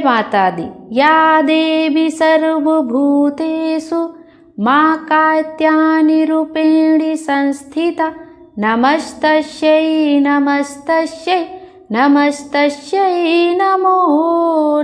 माता दी। या देवी सर्वभूतेषु मां कात्यायनी रूपेणी संस्थिता। नमस्तस्यै नमस्तस्यै नमस्तस्यै नमो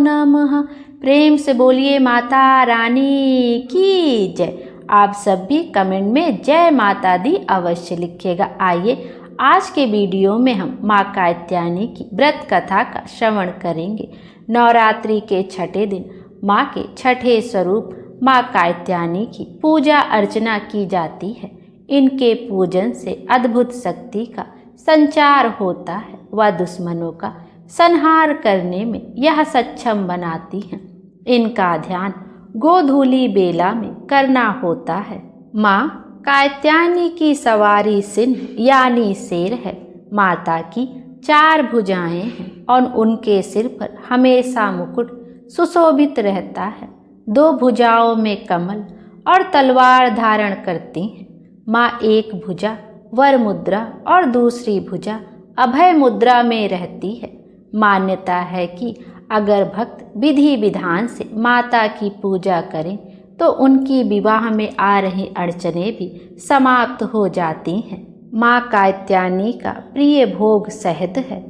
नमः। प्रेम से बोलिए माता रानी की जय। आप सब भी कमेंट में जय माता दी अवश्य लिखिएगा। आइए आज के वीडियो में हम माँ कात्यायनी की व्रत कथा का श्रवण करेंगे। नवरात्रि के छठे दिन माँ के छठे स्वरूप माँ कात्यायनी की पूजा अर्चना की जाती है। इनके पूजन से अद्भुत शक्ति का संचार होता है व दुश्मनों का संहार करने में यह सक्षम बनाती हैं। इनका ध्यान गोधूली बेला में करना होता है। माँ कात्यायनी की सवारी सिंह यानी शेर है। माता की 4 भुजाएं हैं और उनके सिर पर हमेशा मुकुट सुशोभित रहता है। 2 भुजाओं में कमल और तलवार धारण करती हैं। माँ एक भुजा वर मुद्रा और दूसरी भुजा अभय मुद्रा में रहती है। मान्यता है कि अगर भक्त विधि विधान से माता की पूजा करें तो उनकी विवाह में आ रही अड़चनें भी समाप्त हो जाती हैं। माँ कात्यायनी का प्रिय भोग शहद है।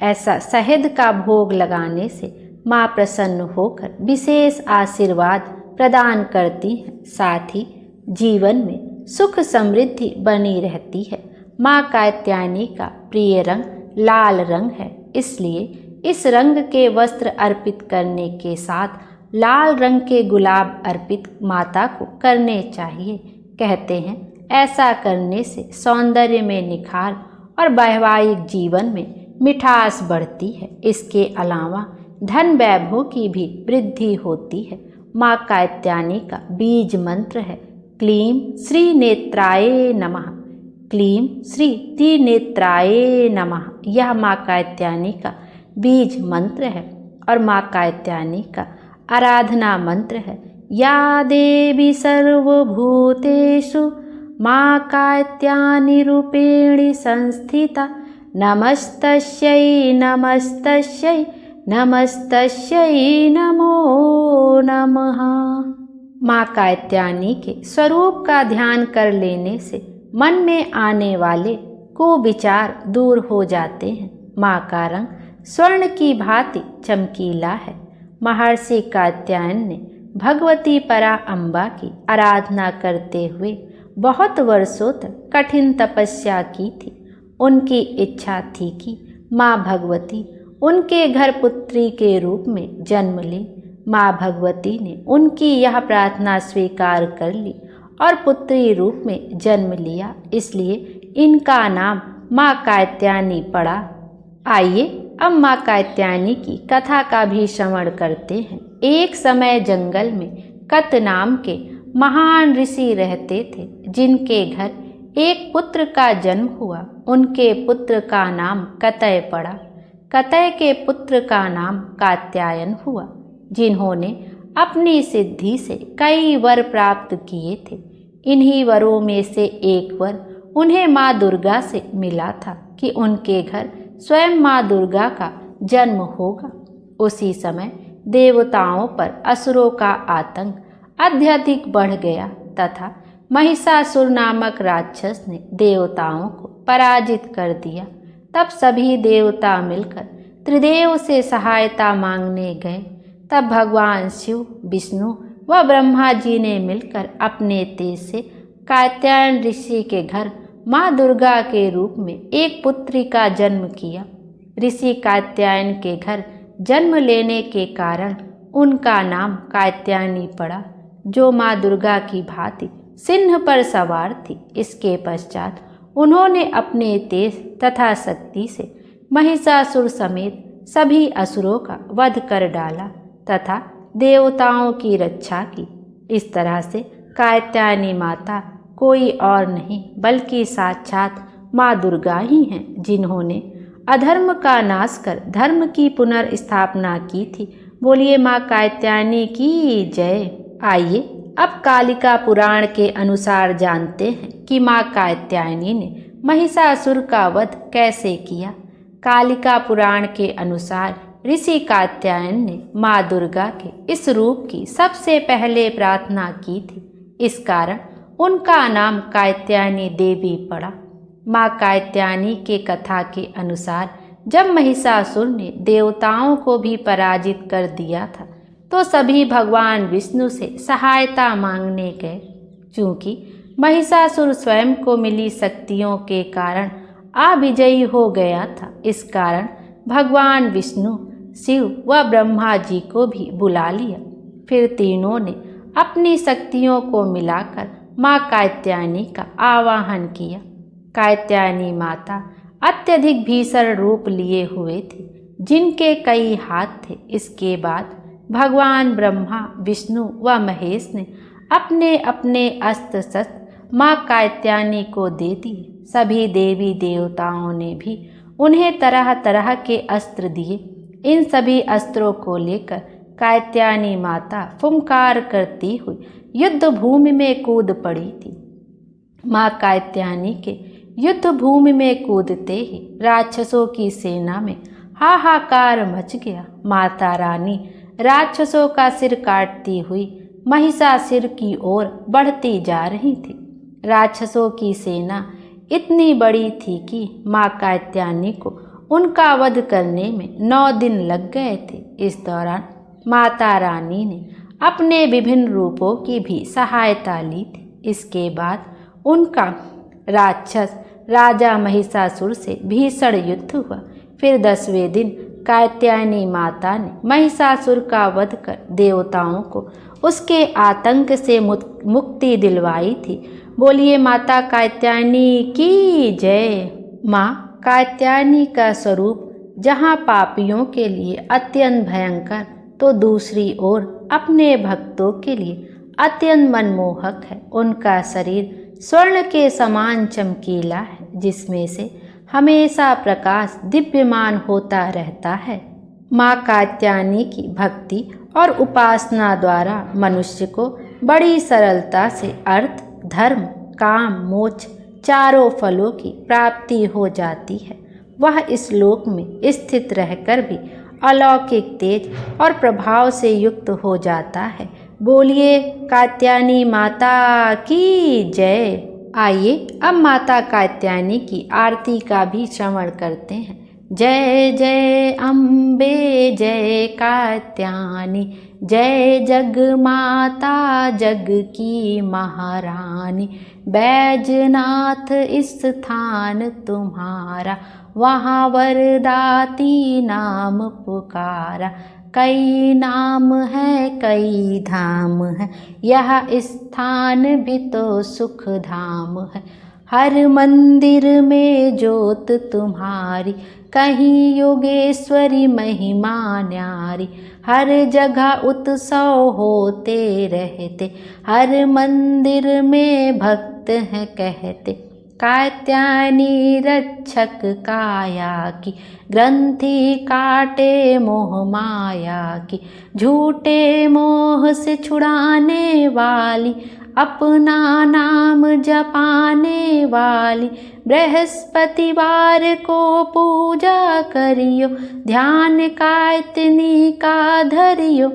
ऐसा शहद का भोग लगाने से माँ प्रसन्न होकर विशेष आशीर्वाद प्रदान करती हैं। साथ ही जीवन में सुख समृद्धि बनी रहती है। माँ कात्यायनी का प्रिय रंग लाल रंग है, इसलिए इस रंग के वस्त्र अर्पित करने के साथ लाल रंग के गुलाब अर्पित माता को करने चाहिए। कहते हैं ऐसा करने से सौंदर्य में निखार और वैवाहिक जीवन में मिठास बढ़ती है। इसके अलावा धन वैभव की भी वृद्धि होती है। माँ कात्यायनी का बीज मंत्र है क्लीं श्री नेत्राय नमः। क्लीं श्री त्रिनेत्राय नमः। यह माँ कात्यायनी का बीज मंत्र है और माँ कात्यायनी का आराधना मंत्र है। या देवी सर्वभूतेषु माँ कात्यायनी रूपेणी संस्थिता। नमस्तस्यै नमस्तस्यै नमस्तस्यै नमो नमः। माँ कात्यायनी के स्वरूप का ध्यान कर लेने से मन में आने वाले कुविचार दूर हो जाते हैं। माँ का रंग स्वर्ण की भांति चमकीला है। महर्षि कात्यायन ने भगवती परा अम्बा की आराधना करते हुए बहुत वर्षों तक कठिन तपस्या की थी। उनकी इच्छा थी कि माँ भगवती उनके घर पुत्री के रूप में जन्म ले। माँ भगवती ने उनकी यह प्रार्थना स्वीकार कर ली और पुत्री रूप में जन्म लिया, इसलिए इनका नाम माँ कात्यायनी पड़ा। आइए अब माँ कात्यायनी की कथा का भी श्रवण करते हैं। एक समय जंगल में कत नाम के महान ऋषि रहते थे, जिनके घर एक पुत्र का जन्म हुआ। उनके पुत्र का नाम कतय पड़ा। कतय के पुत्र का नाम कात्यायन हुआ, जिन्होंने अपनी सिद्धि से कई वर प्राप्त किए थे। इन्हीं वरों में से एक वर उन्हें माँ दुर्गा से मिला था कि उनके घर स्वयं माँ दुर्गा का जन्म होगा। उसी समय देवताओं पर असुरों का आतंक अत्यधिक बढ़ गया तथा महिषासुर नामक राक्षस ने देवताओं को पराजित कर दिया। तब सभी देवता मिलकर त्रिदेव से सहायता मांगने गए। तब भगवान शिव, विष्णु व ब्रह्मा जी ने मिलकर अपने तेज से कात्यायन ऋषि के घर माँ दुर्गा के रूप में एक पुत्री का जन्म किया। ऋषि कात्यायन के घर जन्म लेने के कारण उनका नाम कात्यायनी पड़ा, जो माँ दुर्गा की भांति सिंह पर सवार थी। इसके पश्चात उन्होंने अपने तेज तथा शक्ति से महिषासुर समेत सभी असुरों का वध कर डाला तथा देवताओं की रक्षा की। इस तरह से कात्यायनी माता कोई और नहीं बल्कि साक्षात माँ दुर्गा ही हैं, जिन्होंने अधर्म का नाश कर धर्म की पुनर्स्थापना की थी। बोलिए माँ कात्यायनी की जय। आइए अब कालिका पुराण के अनुसार जानते हैं कि माँ कात्यायनी ने महिषासुर का वध कैसे किया। कालिका पुराण के अनुसार ऋषि कात्यायन ने माँ दुर्गा के इस रूप की सबसे पहले प्रार्थना की थी। इस कारण उनका नाम कात्यायनी देवी पड़ा। माँ कात्यायनी के कथा के अनुसार जब महिषासुर ने देवताओं को भी पराजित कर दिया था तो सभी भगवान विष्णु से सहायता मांगने गए। चूँकि महिषासुर स्वयं को मिली शक्तियों के कारण अविजयी हो गया था, इस कारण भगवान विष्णु, शिव व ब्रह्मा जी को भी बुला लिया। फिर तीनों ने अपनी शक्तियों को मिलाकर माँ कात्यायनी का आवाहन किया। कात्यायनी माता अत्यधिक भीषण रूप लिए हुए थी, जिनके कई हाथ थे। इसके बाद भगवान ब्रह्मा, विष्णु व महेश ने अपने अपने अस्त्र शस्त्र माँ कात्यायनी को दे दिए। सभी देवी देवताओं ने भी उन्हें तरह तरह के अस्त्र दिए। इन सभी अस्त्रों को लेकर कात्यायनी माता फुंकार करती हुई युद्ध भूमि में कूद पड़ी थी। माँ कात्यायनी के युद्ध भूमि में कूदते ही राक्षसों की सेना में हाहाकार मच गया। माता रानी राक्षसों का सिर काटती हुई महिषासुर की ओर बढ़ती जा रही थी। राक्षसों की सेना इतनी बड़ी थी कि माँ कात्यायनी को उनका वध करने में 9 दिन लग गए थे। इस दौरान माता रानी ने अपने विभिन्न रूपों की भी सहायता ली थी। इसके बाद उनका राक्षस राजा महिषासुर से भीषण युद्ध हुआ। फिर 10वें दिन कात्यायनी माता ने महिषासुर का वध कर देवताओं को उसके आतंक से मुक्ति दिलवाई थी। बोलिए माता कात्यायनी की जय। माँ कात्यायनी का स्वरूप जहाँ पापियों के लिए अत्यंत भयंकर, तो दूसरी ओर अपने भक्तों के लिए अत्यंत मनमोहक है। उनका शरीर स्वर्ण के समान चमकीला है, जिसमें से हमेशा प्रकाश दिव्यमान होता रहता है। माँ कात्यायनी की भक्ति और उपासना द्वारा मनुष्य को बड़ी सरलता से अर्थ, धर्म, काम, मोक्ष चारों फलों की प्राप्ति हो जाती है। वह इस लोक में स्थित रहकर भी अलौकिक तेज और प्रभाव से युक्त हो जाता है। बोलिए कात्यायनी माता की जय। आइए अब माता कात्यायनी की आरती का भी श्रवण करते हैं। जय जय अम्बे जय कात्यायनी, जय जग माता जग की महारानी। बैजनाथ स्थान तुम्हारा, वहाँ वरदाती नाम पुकारा। कई नाम है कई धाम है, यह स्थान भी तो सुख धाम है। हर मंदिर में जोत तुम्हारी, कहीं योगेश्वरी महिमा न्यारी। हर जगह उत्सव होते रहते, हर मंदिर में भक्त हैं कहते। कात्यायनी रक्षक काया की, ग्रंथि काटे मोह माया की। झूठे मोह से छुड़ाने वाली, अपना नाम जपाने वाली। बृहस्पतिवार को पूजा करियो, ध्यान कात्यायनी का धरियो।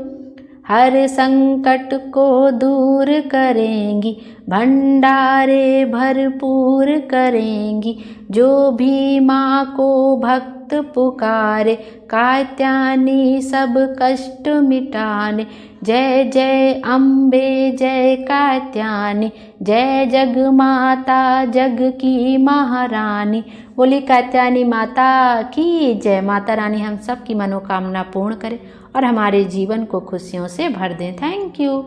हर संकट को दूर करेंगी, भंडारे भरपूर करेंगी। जो भी माँ को भक्त पुकारे, कात्यायनी सब कष्ट मिटाने। जय जय अम्बे जय कात्यायनी, जय जग माता जग की महारानी। बोली कात्यायनी माता की जय। माता रानी हम सब की मनोकामना पूर्ण करे और हमारे जीवन को खुशियों से भर दें। Thank you.